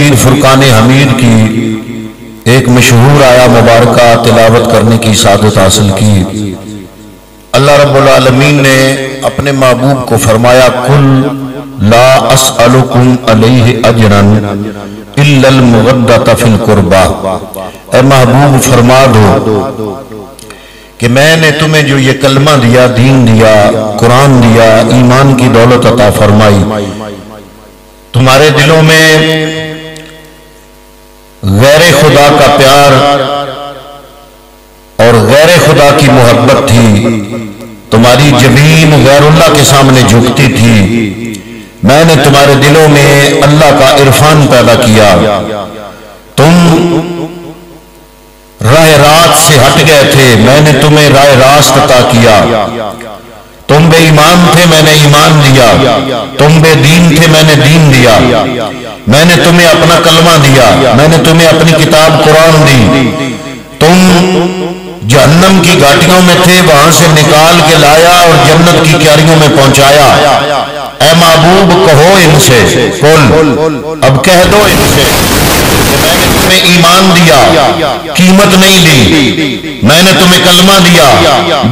تجوید فرقان حمید کی ایک مشہور آیا مبارکہ تلاوت کرنے کی سعادت حاصل کی۔ اللہ رب العالمین نے اپنے محبوب کو فرمایا قل لا اسألکم علیہ اجرا الا المودۃ فی القربى، اے محبوب فرما دو کہ میں نے تمہیں جو یہ کلمہ دیا، دین دیا، قرآن دیا، ایمان کی دولت عطا فرمائی، تمہارے دلوں میں غیر خدا کا پیار اور غیر خدا کی محبت تھی، تمہاری جبین غیر اللہ کے سامنے جھکتی تھی، میں نے تمہارے دلوں میں اللہ کا عرفان پیدا کیا، تم راہ راست سے ہٹ گئے تھے، میں نے تمہیں راہ راست عطا کیا، تم بے ایمان تھے، میں نے ایمان دیا، تم بے دین تھے، میں نے دین دیا، میں نے تمہیں اپنا کلمہ دیا، میں نے تمہیں اپنی کتاب قرآن دی، تم جہنم کی گھاٹیوں میں تھے، وہاں سے نکال کے لایا اور جنت کی کیاریوں میں پہنچایا۔ اے محبوب کہو ان سے، قل اب کہہ دو ان سے کہ میں نے تمہیں ایمان دیا، قیمت نہیں لی، میں نے تمہیں کلمہ دیا،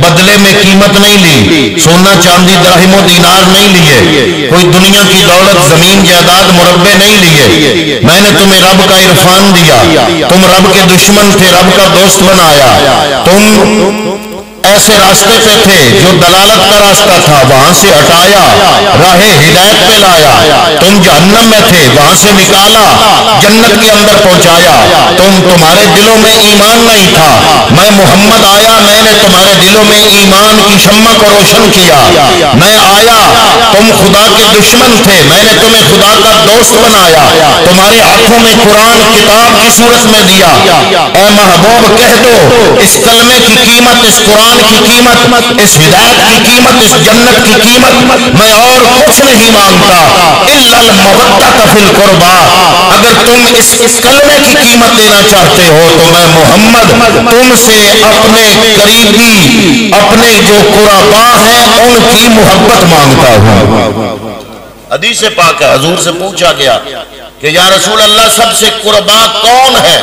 بدلے میں قیمت نہیں لی، سونا چاندی درہم و دینار نہیں لیے، کوئی دنیا کی دولت زمین جائیداد مربع نہیں لیے، میں نے تمہیں رب کا عرفان دیا، تم رب کے دشمن تھے، رب کا دوست بنایا، تم ایسے راستے پہ تھے جو دلالت کا راستہ تھا، وہاں سے ہٹایا، راہ ہدایت پہ لایا، تم جہنم میں تھے، وہاں سے نکالا، جنت کے اندر پہنچایا، تمہارے دلوں میں ایمان نہیں تھا، میں محمد آیا، میں نے تمہارے دلوں میں ایمان کی شمع کو روشن کیا، میں آیا، تم خدا کے دشمن تھے، میں نے تمہیں خدا کا دوست بنایا، تمہارے ہاتھوں میں قرآن کتاب کی صورت میں دیا۔ اے محبوب کہہ دو اس کلمے کی قیمت، اس قرآن کی قیمت، اس ہدایت کی قیمت، اس جنت کی قیمت میں اور کچھ نہیں مانگتا الا المودۃ فی القربى، اگر تم اس کلمے کی قیمت دینا چاہتے ہو تو میں محمد تم سے اپنے قریبی، اپنے جو قربا ہیں ان کی محبت مانگتا ہوں۔ حدیث پاک ہے، حضور سے پوچھا گیا کہ یا رسول اللہ سب سے قربا کون ہے؟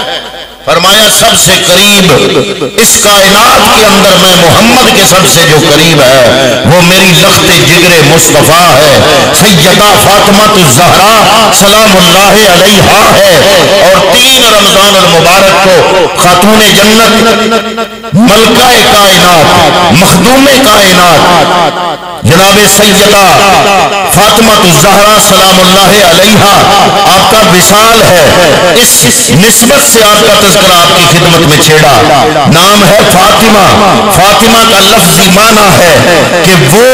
فرمایا سب سے قریب اس کائنات کے اندر میں محمد کے سب سے جو قریب ہے وہ میری لخت جگر مصطفیٰ ہے، سیدہ فاطمہ الزہرا سلام اللہ علیہا ہے، اور 3 رمضان المبارک کو خاتون جنت، ملکہ کائنات، مخدوم کائنات جناب سیدہ فاطمہ الزہرا سلام اللہ علیہا آپ کا وصال ہے، اس نسبت سے آپ کا تذکرہ آپ کی خدمت میں چھیڑا۔ نام ہے فاطمہ، فاطمہ کا لفظی معنی ہے کہ وہ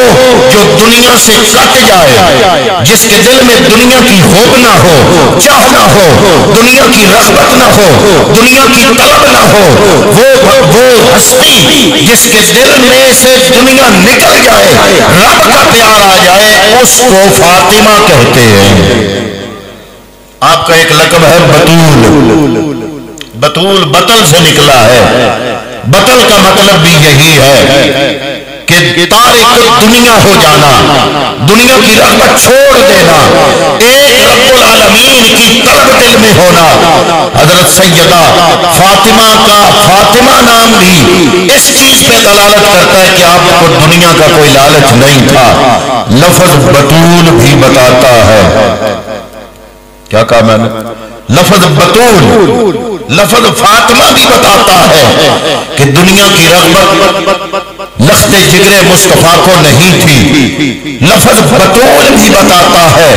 جو دنیا سے کٹ جائے، جس کے دل میں دنیا کی ہوب نہ ہو، چاہ نہ ہو، دنیا کی رغبت نہ ہو، دنیا کی طلب نہ ہو، وہ ہستی جس کے دل میں سے دنیا نکل جائے، رب کا پیار آ جائے، اس کو فاطمہ کہتے ہیں۔ آپ کا ایک لقب ہے بتول، بتول بطل سے نکلا ہے، بطل کا مطلب بھی یہی ہے کہ تارک دنیا ہو جانا، دنیا کی رغبت چھوڑ دینا، ایک رب العالمین کی طلب دل میں ہونا۔ حضرت سیدہ فاطمہ کا فاطمہ نام بھی اس چیز پہ دلالت کرتا ہے کہ آپ کو دنیا کا کوئی لالچ نہیں تھا۔ لفظ بتول بھی بتاتا ہے، کیا کہا میں نے؟ لفظ بتول، لفظ فاطمہ بھی بتاتا ہے کہ دنیا کی رغبت لخت جگر مصطفیٰ کو نہیں تھی، لفظ بتول بھی بتاتا ہے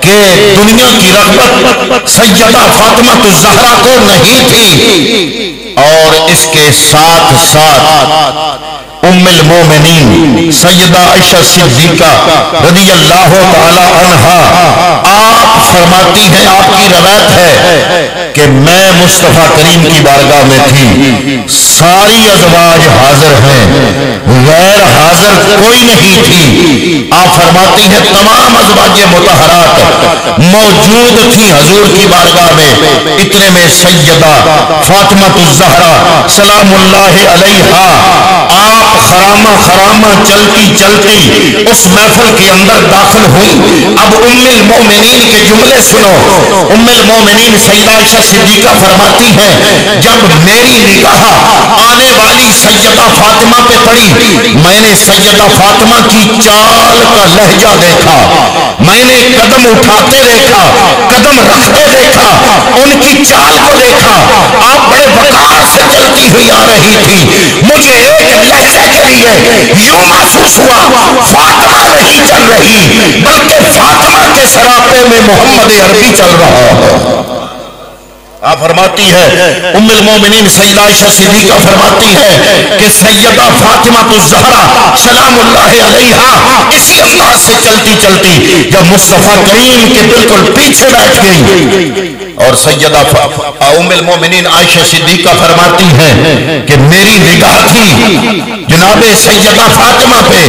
کہ دنیا کی رغبت سیدہ فاطمہ الزہرا کو نہیں تھی، اور اس کے ساتھ ساتھ ام المومنین سیدہ عائشہ صدیقہ رضی اللہ تعالی عنہا آپ فرماتی ہیں، آپ کی روایت ہے کہ میں مصطفیٰ کریم کی بارگاہ میں تھی، ساری ازواج حاضر ہیں، غیر حاضر کوئی نہیں تھی۔ آپ فرماتی ہیں تمام ازواج مطہرات موجود تھی حضور کی بارگاہ میں، اتنے میں سیدہ فاطمہ الزہرا سلام اللہ علیہا آپ خرامہ چلتی چلتی اس محفل کے اندر داخل ہوئی۔ اب ام المومنین کے جملے سنو۔ ام المومنین سیدہ عائشہ صدیقہ فرماتی ہیں جب میری نگاہ آنے والی سیدہ فاطمہ پہ پڑی، میں نے سیدہ فاطمہ کی چال کا لہجہ دیکھا، میں نے قدم اٹھاتے دیکھا، قدم رکھتے دیکھا، ان کی چال کو دیکھا، آپ بڑے وقار سے چلتی ہوئی آ رہی تھی۔ مجھے ایک لہجے کے لیے یوں محسوس ہوا فاطمہ نہیں چل رہی بلکہ فاطمہ کے سراپے میں محمد عربی چل رہا ہے۔ آپ فرماتی ہے ام المومنین سیدہ عائشہ صدیقہ فرماتی ہے کہ سیدہ فاطمہ الزہرا سلام اللہ علیہا اسی انداز سے چلتی چلتی جب مصطفیٰ کریم کے بالکل پیچھے بیٹھ گئی، اور سیدہ ام المومنین عائشہ صدیقہ فرماتی ہیں کہ میری نگاہ تھی جناب سیدہ فاطمہ پہ،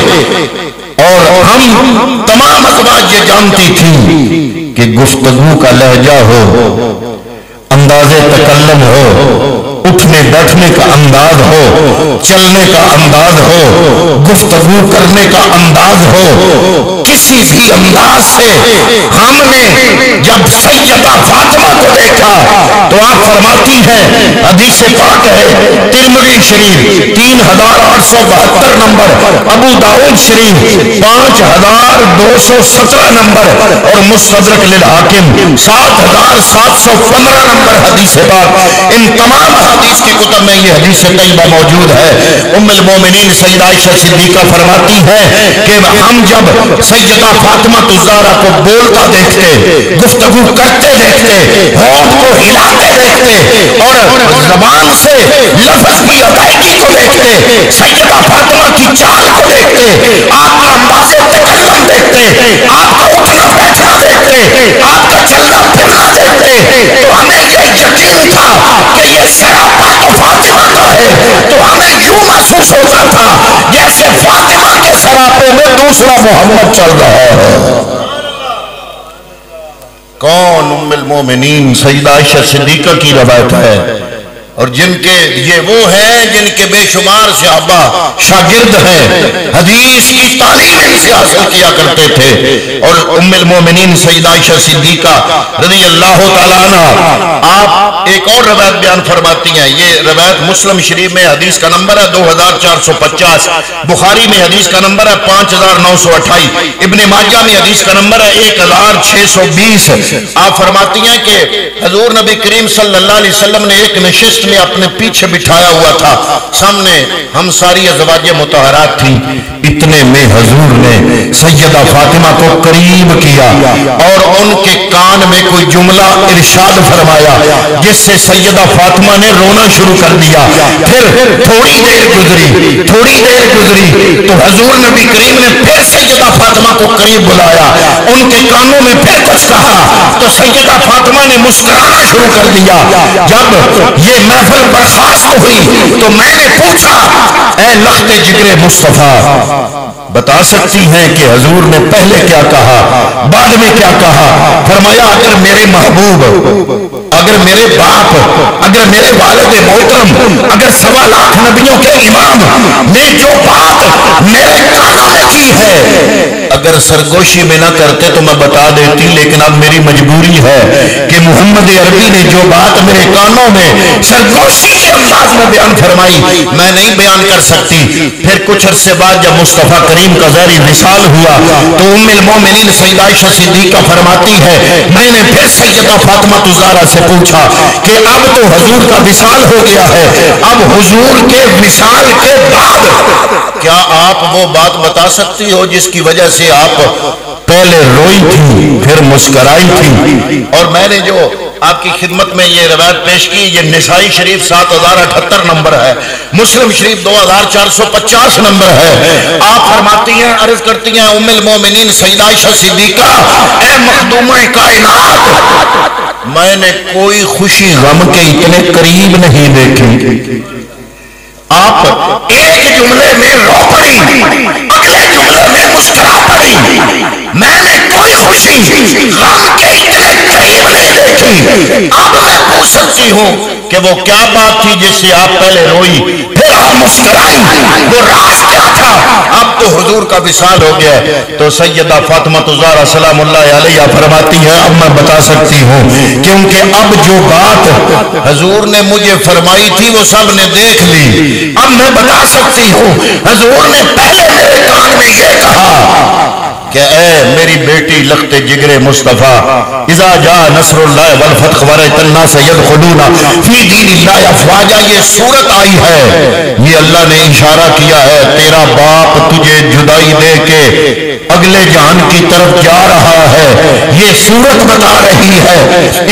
اور ہم تمام ازواج یہ جانتی تھی کہ گفتگو کا لہجہ ہو، انداز تکلم ہو، اٹھنے بیٹھنے کا انداز ہو، چلنے کا انداز ہو، گفتگو کرنے کا انداز ہو، کسی بھی انداز سے ہم نے جب سیدہ فاطمہ کو دیکھا تو آپ فرماتی ہیں حدیث پاک ہے ترمذی شریف 3872 نمبر، ابو داؤد شریف 5217 نمبر، اور مستدرک للحاکم 7715 نمبر حدیث پاک، ان تمام حدیث کی کتب میں یہ حدیث طیبہ موجود ہے۔ ام المومنین سیدہ عائشہ صدیقہ فرماتی ہے کہ ہم جب سیدہ فاطمہ الزہرا کو بولتا دیکھتے، گفتگو کرتے دیکھتے، ہونٹ کو ہلاتے دیکھتے، اور زبان سے لفظ کی ادائیگی کو دیکھتے، سیدہ فاطمہ کی چال کو دیکھتے، آپ کا انداز تکلم دیکھتے، آپ کا اٹھنا بیٹھنا دیکھتے، آپ کا چلنا پھرنا دیکھتے، تو ہمیں یہ یقین تھا کہ یہ سراپا تو فاطمہ کا ہے، تو ہمیں یوں محسوس ہوتا تھا جیسے فاطمہ کے سراپے میں دوسرا محمد چل رہا ہے۔ کون؟ ام المومنین سیدہ عائشہ صدیقہ کی روایت ہے، اور جن کے یہ وہ ہیں جن کے بے شمار صحابہ شاگرد ہیں، حدیث کی تعلیم ان سے حاصل کیا کرتے تھے۔ اور ام المومنین سیدہ عائشہ صدیقہ رضی اللہ تعالیٰ عنہ آپ ایک اور روایت بیان فرماتی ہیں، یہ روایت مسلم شریف میں حدیث کا نمبر ہے 2450، بخاری میں حدیث کا نمبر ہے 5928، ابن ماجہ میں حدیث کا نمبر ہے 1620۔ آپ فرماتی ہیں کہ حضور نبی کریم صلی اللہ علیہ وسلم نے ایک نشست میں اپنے پیچھے بٹھایا ہوا تھا، سامنے ہم ساری ازواج مطہرات تھیں، اتنے میں حضور نے سیدہ فاطمہ کو قریب کیا اور ان کے کان میں کوئی جملہ ارشاد فرمایا جس سے سیدہ فاطمہ نے رونا شروع کر دیا۔ پھر تھوڑی دیر گزری تو حضور نبی کریم نے پھر سیدہ فاطمہ کو قریب بلایا، ان کے کانوں میں پھر کچھ کہا تو سیدہ فاطمہ نے مسکرانا شروع کر دیا۔ جب یہ محفل برخاست ہوئی تو میں نے پوچھا اے لخت جگر مصطفیٰ، بتا سکتی ہیں کہ حضور نے پہلے کیا کہا بعد میں کیا کہا؟ فرمایا اگر میرے محبوب، اگر میرے باپ، اگر میرے والد محترم، اگر 1.25 لاکھ نبیوں کے امام نے جو بات میرے کانوں میں کی ہے اگر سرگوشی میں نہ کرتے تو میں بتا دیتی، لیکن اب میری مجبوری ہے کہ محمد عربی نے جو بات میرے کانوں میں سرگوشی کے انداز میں بیان فرمائی میں نہیں بیان کر سکتی۔ پھر کچھ عرصے بعد جب مصطفیٰ کریم کا ظاہری وصال ہوا تو ام المومنین سیدہ عائشہ صدیقہ فرماتی ہے میں نے پھر سیدہ فاطمہ الزہرا سے پوچھا کہ اب تو حضور کا وصال ہو گیا ہے، اب حضور کے وصال کے بعد کیا آپ وہ بات بتا سکتی ہو جس کی وجہ سے آپ پہلے روئی تھی پھر مسکرائی تھی؟ اور میں نے جو آپ کی خدمت میں یہ روایت پیش کی، یہ نسائی شریف 7078 نمبر ہے، مسلم شریف 2450 نمبر ہے۔ آپ فرماتی ہیں، عرض کرتی ہیں ام المومنین سیدہ عائشہ صدیقہ اے مخدومہ کائنات، میں نے کوئی خوشی غم کے اتنے قریب نہیں دیکھی۔ آپ ایک جملے میں رو پڑی، اگلے جملے میں مسکرا پڑی، میں نے کوئی خوشی غم کے اتنے قریب نہیں دیکھی۔ اب میں پوچھ سکتی ہوں کہ وہ کیا بات تھی جس سے آپ پہلے روئی پھر مسکرائی، وہ راز کیا تھا؟ اب تو حضور کا وصال ہو گیا ہے۔ تو سیدہ فاطمہ الزہرا سلام اللہ علیہا فرماتی ہے اب میں بتا سکتی ہوں، کیونکہ اب جو بات حضور نے مجھے فرمائی تھی وہ سب نے دیکھ لی، اب میں بتا سکتی ہوں حضور نے پہلے میرے کان میں یہ کہا کہ اے میری بیٹی لخت جگر مصطفیٰ، اذا جاء نصر اللہ والفتح ورأیت الناس یدخلون فی دین اللہ افواجا، یہ صورت آئی ہے، یہ اللہ نے اشارہ کیا ہے تیرا باپ تجھے جدائی دے کے اگلے جہان کی طرف جا رہا ہے، یہ صورت بتا رہی ہے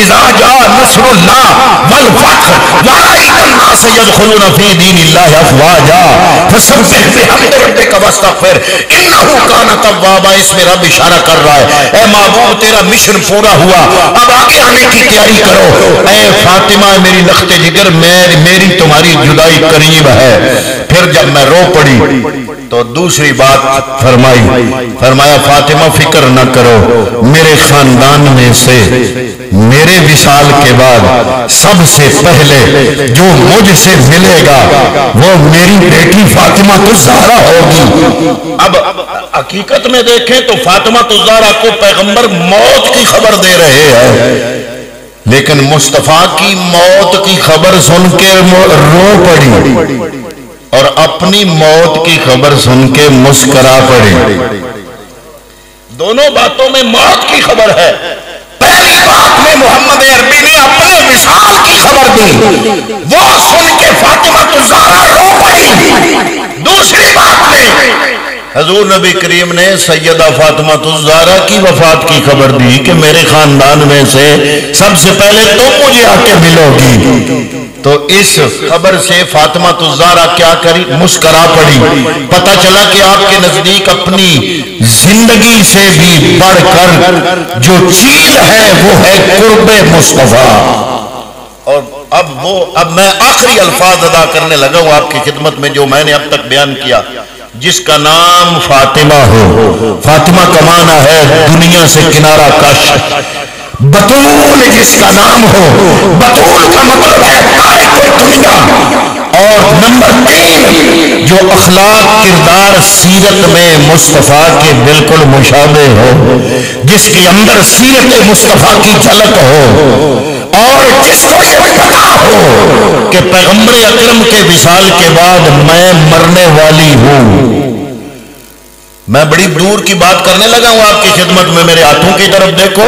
اذا جاء نصر اللہ والفتح ورأیت الناس یدخلون فی دین اللہ افواجا فسبح بحمد ربک واستغفر انہ کان توابا۔ اس میں رب اشارہ کر رہا ہے اے محبوب تیرا مشن پورا ہوا، اب آگے آنے کی تیاری کرو۔ اے فاطمہ میری لخت جگر، میری تمہاری جدائی قریب ہے۔ پھر جب میں رو پڑی تو دوسری بات فرمایا فاطمہ فکر نہ کرو، میرے خاندان میں سے میرے وصال کے بعد سب سے پہلے جو مجھ سے ملے گا وہ میری بیٹی فاطمہ الزہرا ہوگی۔ اب حقیقت میں دیکھیں تو فاطمہ الزہرا کو پیغمبر موت کی خبر دے رہے ہیں، لیکن مصطفیٰ کی موت کی خبر سن کے رو پڑی اور اپنی موت کی خبر سن کے مسکرا پڑی۔ دونوں باتوں میں موت کی خبر ہے۔ پہلی بات میں محمد عربی نے اپنے وصال کی خبر دی، وہ سن کے فاطمہ الزہرا رو پڑی۔ دوسری بات میں حضور نبی کریم نے سیدہ فاطمہ الزہرا کی وفات کی خبر دی کہ میرے خاندان میں سے سب سے پہلے تم مجھے آ کے ملو گی۔ تو اس خبر سے فاطمہ الزہرا کیا کری؟ مسکرا پڑی۔ پتہ چلا کہ آپ کے نزدیک اپنی زندگی سے بھی بڑھ کر جو چیز ہے وہ ہے قرب مصطفیٰ۔ اور اب میں آخری الفاظ ادا کرنے لگا ہوں آپ کی خدمت میں، جو میں نے اب تک بیان کیا۔ جس کا نام فاطمہ ہو، فاطمہ کا معنی ہے دنیا سے کنارہ کش، بطول جس کا نام ہو، بطول کا مطلب ہے تارک دنیا۔ اور نمبر 3 جو اخلاق کردار سیرت میں مصطفیٰ کے بالکل مشابہ ہو، جس کے اندر سیرت مصطفیٰ کی جھلک ہو، اور جس کو یہ پتا ہو کہ پیغمبر اکرم کے وصال کے بعد میں مرنے والی ہوں۔ میں بڑی دور کی بات کرنے لگا ہوں آپ کی خدمت میں، میرے ہاتھوں کی طرف دیکھو،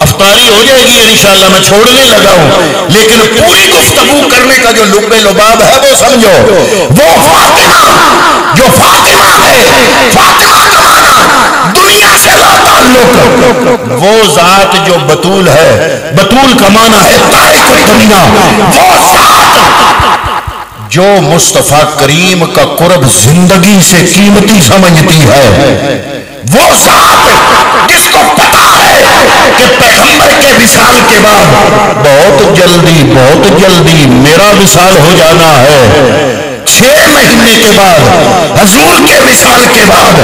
افطاری ہو جائے گی انشاءاللہ، میں چھوڑنے لگا ہوں، لیکن پوری گفتگو کرنے کا جو لب لباب ہے وہ سمجھو۔ وہ فاطمہ جو فاطمہ ہے، فاطمہ کا معنی دنیا سے لا تعلق، وہ ذات جو بطول ہے، بطول کا معنی ہے تارک دنیا، وہ ذات جو مصطفیٰ کریم کا قرب زندگی سے قیمتی سمجھتی ہے، وہ ذات جس کو پتا ہے کہ پیغمبر کے وصال کے بعد بہت جلدی میرا وصال ہو جانا ہے۔ 6 مہینے کے بعد حضور کے وصال کے بعد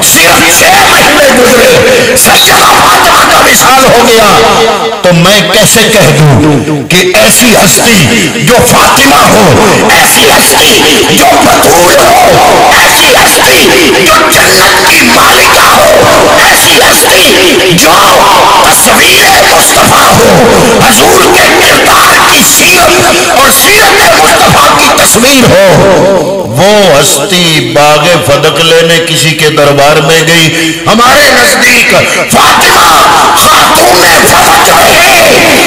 صرف 6 مہینے گزرے، سیدہ فاطمہ کا وصال ہو گیا، تو میں کیسے کہہ دوں کہ ایسی ہستی جو فاطمہ ہو، ایسی ہستی جو بطول ہو، ایسی ہستی جو جنت کی مالکہ ہو، ایسی ہستی جو تصویر مصطفیٰ ہو، حضور کے کردار کی سیرت اور سیرت مصطفیٰ کی تصویر ہو، وہ ہستی باغ فدق لینے کسی کے دربار میں گئی۔ ہمارے نزدیک فاطمہ خاتون فدق نہیں،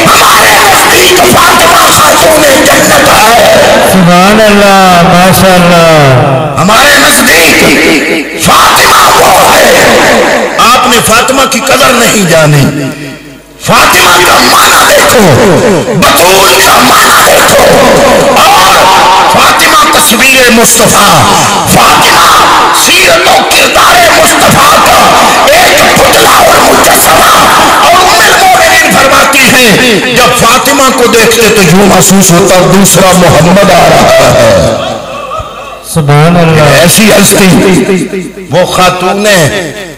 ہمارے نزدیک فاطمہ خاتون جنت ہے۔ سبحان اللہ، ماشاء اللہ۔ ہمارے نزدیک فاطمہ وہ ہے، آپ نے فاطمہ کی قدر نہیں جانی۔ فاطمہ کا معنی دیکھو، بطول کا معنی دیکھو، اور فاطمہ تصویر مصطفیٰ، فاطمہ سیرت و کردار مصطفیٰ کا ایک پتلا اور مجسمہ۔ اور ام المومنین فرماتی ہیں جب فاطمہ کو دیکھتے تو یوں محسوس ہوتا دوسرا محمد آ رہا ہے۔ سبحان اللہ۔ ایسی ہستی وہ خاتون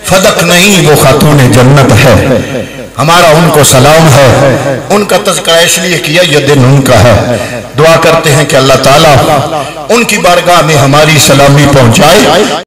فدق نہیں، وہ خاتون جنت ہے۔ ہمارا ان کو سلام ہے. ان کا تذکرہ اس لیے کیا یہ دن ان کا ہے. دعا کرتے ہیں کہ اللہ تعالیٰ ان کی بارگاہ میں ہماری سلامی پہنچائے.